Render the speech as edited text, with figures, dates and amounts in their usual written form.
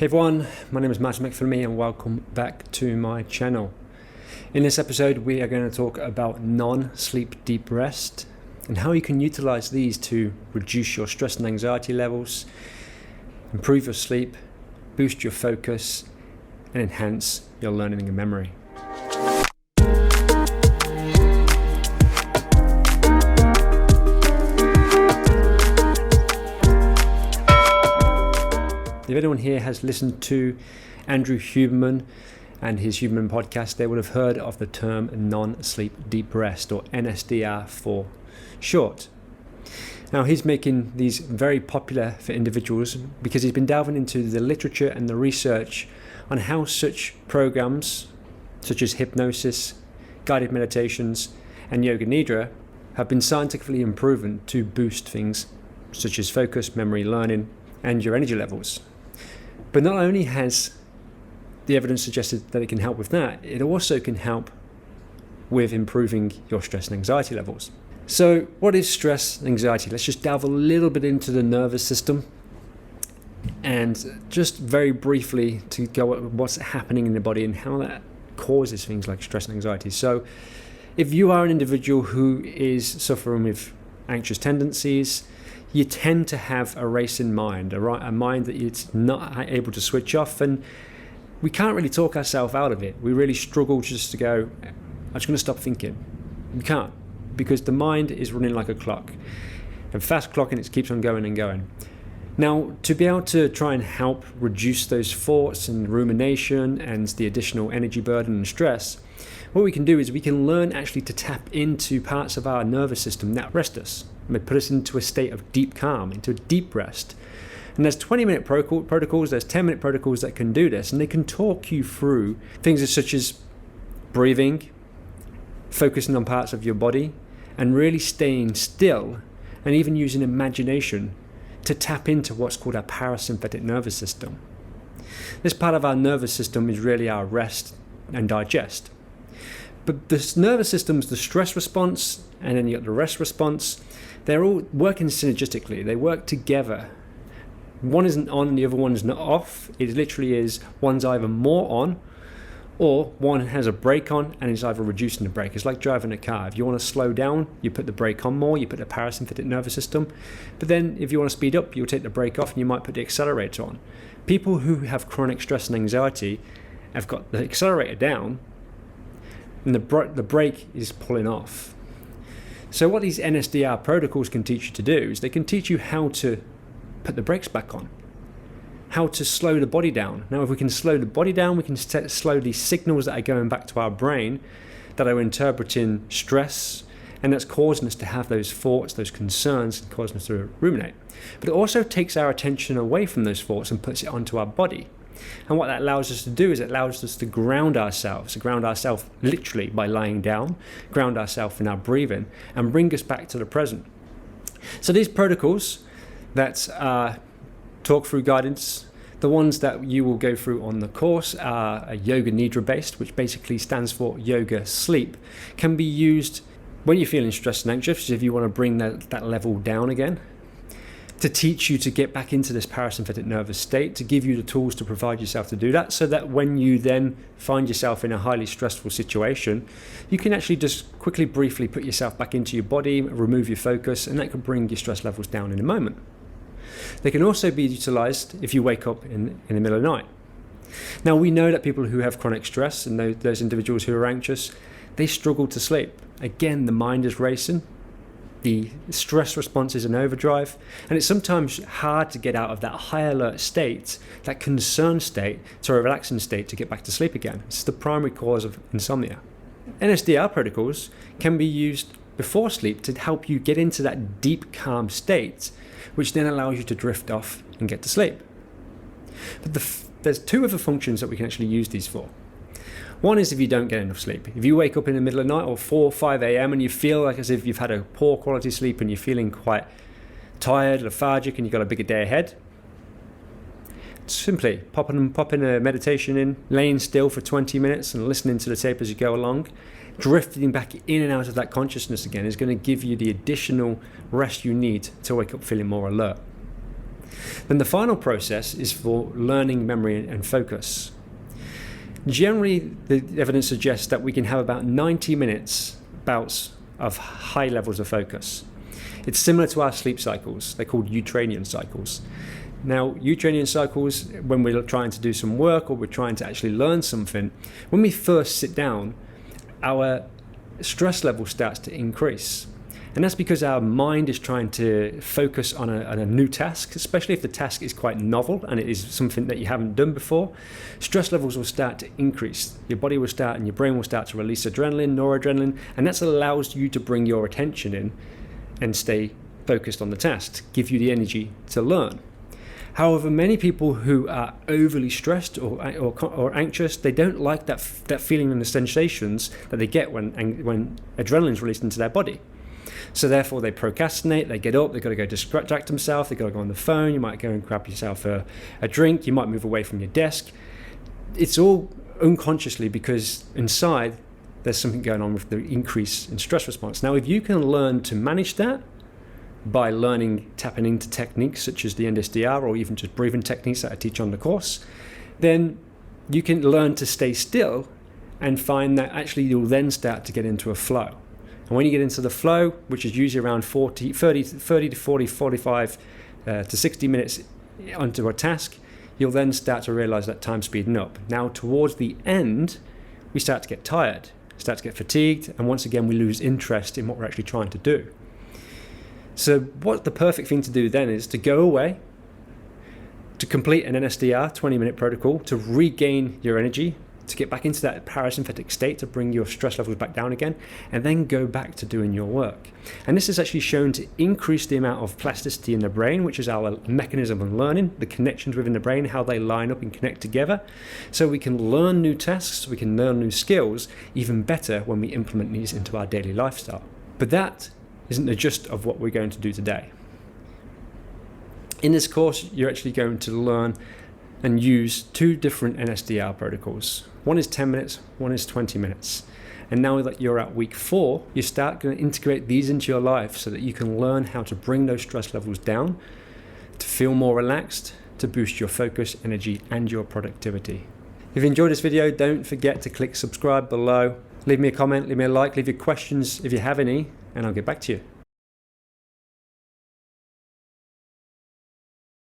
Hey everyone, my name is Martin McPhillamy and welcome back to my channel. In this episode we are going to talk about non-sleep deep rest and how you can utilize these to reduce your stress and anxiety levels, improve your sleep, boost your focus and enhance your learning and memory. If anyone here has listened to Andrew Huberman and his Huberman podcast, they would have heard of the term non-sleep deep rest, or NSDR for short. Now he's making these very popular for individuals because he's been delving into the literature and the research on how such programs such as hypnosis, guided meditations and yoga nidra have been scientifically proven to boost things such as focus, memory, learning and your energy levels. But not only has the evidence suggested that it can help with that, it also can help with improving your stress and anxiety levels. So what is stress and anxiety? Let's just delve a little bit into the nervous system and just very briefly to go at what's happening in the body and how that causes things like stress and anxiety. So if you are an individual who is suffering with anxious tendencies, you tend to have a racing mind, a mind that it's not able to switch off, and we can't really talk ourselves out of it. We really struggle just to go, I'm just going to stop thinking. We can't, because the mind is running like a clock, and fast clocking, it keeps on going and going. Now, to be able to try and help reduce those thoughts and rumination and the additional energy burden and stress, what we can do is we can learn actually to tap into parts of our nervous system that rest us. They put us into a state of deep calm, into a deep rest. And there's 20-minute protocols, there's 10-minute protocols that can do this, and they can talk you through things such as breathing, focusing on parts of your body, and really staying still, and even using imagination to tap into what's called our parasympathetic nervous system. This part of our nervous system is really our rest and digest. But this nervous system's the stress response, and then you got the rest response. They're all working synergistically. They work together. One isn't on and the other one is not off. It literally is one's either more on or one has a brake on and is either reducing the brake. It's like driving a car. If you want to slow down, you put the brake on more, you put the parasympathetic nervous system. But then if you want to speed up, you'll take the brake off and you might put the accelerator on. People who have chronic stress and anxiety have got the accelerator down and the brake is pulling off. So what these NSDR protocols can teach you to do is they can teach you how to put the brakes back on, how to slow the body down. Now, if we can slow the body down, we can slow these signals that are going back to our brain that are interpreting stress, and that's causing us to have those thoughts, those concerns, and causing us to ruminate. But it also takes our attention away from those thoughts and puts it onto our body. And what that allows us to do is it allows us to ground ourselves literally by lying down, ground ourselves in our breathing, and bring us back to the present. So these protocols that talk through guidance, the ones that you will go through on the course are yoga nidra based, which basically stands for yoga sleep, can be used when you're feeling stressed and anxious, if you want to bring that level down again, to teach you to get back into this parasympathetic nervous state, to give you the tools to provide yourself to do that, so that when you then find yourself in a highly stressful situation, you can actually just quickly, briefly put yourself back into your body, remove your focus, and that can bring your stress levels down in a moment. They can also be utilized if you wake up in the middle of the night. Now, we know that people who have chronic stress and those individuals who are anxious, they struggle to sleep. Again, the mind is racing. The stress response is in overdrive, and it's sometimes hard to get out of that high alert state, that concern state, to a relaxing state to get back to sleep again. It's the primary cause of insomnia. NSDR protocols can be used before sleep to help you get into that deep calm state, which then allows you to drift off and get to sleep. But there's two other functions that we can actually use these for. One is if you don't get enough sleep. If you wake up in the middle of the night or 4 or 5 a.m. and you feel like as if you've had a poor quality sleep and you're feeling quite tired, lethargic, and you've got a bigger day ahead, simply pop in a meditation in, laying still for 20 minutes and listening to the tape as you go along, drifting back in and out of that consciousness again is going to give you the additional rest you need to wake up feeling more alert. Then the final process is for learning, memory, and focus. Generally, the evidence suggests that we can have about 90 minutes bouts of high levels of focus. It's similar to our sleep cycles. They're called Ultradian cycles. Now, Ultradian cycles, when we're trying to do some work or we're trying to actually learn something, when we first sit down, our stress level starts to increase. And that's because our mind is trying to focus on a new task, especially if the task is quite novel and it is something that you haven't done before. Stress levels will start to increase. Your body will start and your brain will start to release adrenaline, noradrenaline, and that allows you to bring your attention in and stay focused on the task, give you the energy to learn. However, many people who are overly stressed or anxious, they don't like that feeling and the sensations that they get when adrenaline is released into their body. So therefore they procrastinate, they get up, they've got to go distract themselves, they've got to go on the phone, you might go and grab yourself a drink, you might move away from your desk. It's all unconsciously because inside there's something going on with the increase in stress response. Now, if you can learn to manage that by tapping into techniques such as the NSDR or even just breathing techniques that I teach on the course, then you can learn to stay still and find that actually you'll then start to get into a flow. And when you get into the flow, which is usually around 30 to 40, 45 to 60 minutes onto a task, you'll then start to realize that time's speeding up. Now, towards the end, we start to get tired, start to get fatigued, and once again, we lose interest in what we're actually trying to do. So what the perfect thing to do then is to go away, to complete an NSDR 20-minute protocol, to regain your energy, to get back into that parasympathetic state, to bring your stress levels back down again, and then go back to doing your work. And this is actually shown to increase the amount of plasticity in the brain, which is our mechanism of learning, the connections within the brain, how they line up and connect together. So we can learn new tasks, we can learn new skills even better when we implement these into our daily lifestyle. But that isn't the gist of what we're going to do today. In this course, you're actually going to learn and use two different NSDR protocols. One is 10 minutes, one is 20 minutes. And now that you're at week 4, you start going to integrate these into your life so that you can learn how to bring those stress levels down, to feel more relaxed, to boost your focus, energy, and your productivity. If you enjoyed this video, don't forget to click subscribe below. Leave me a comment, leave me a like, leave your questions if you have any, and I'll get back to you.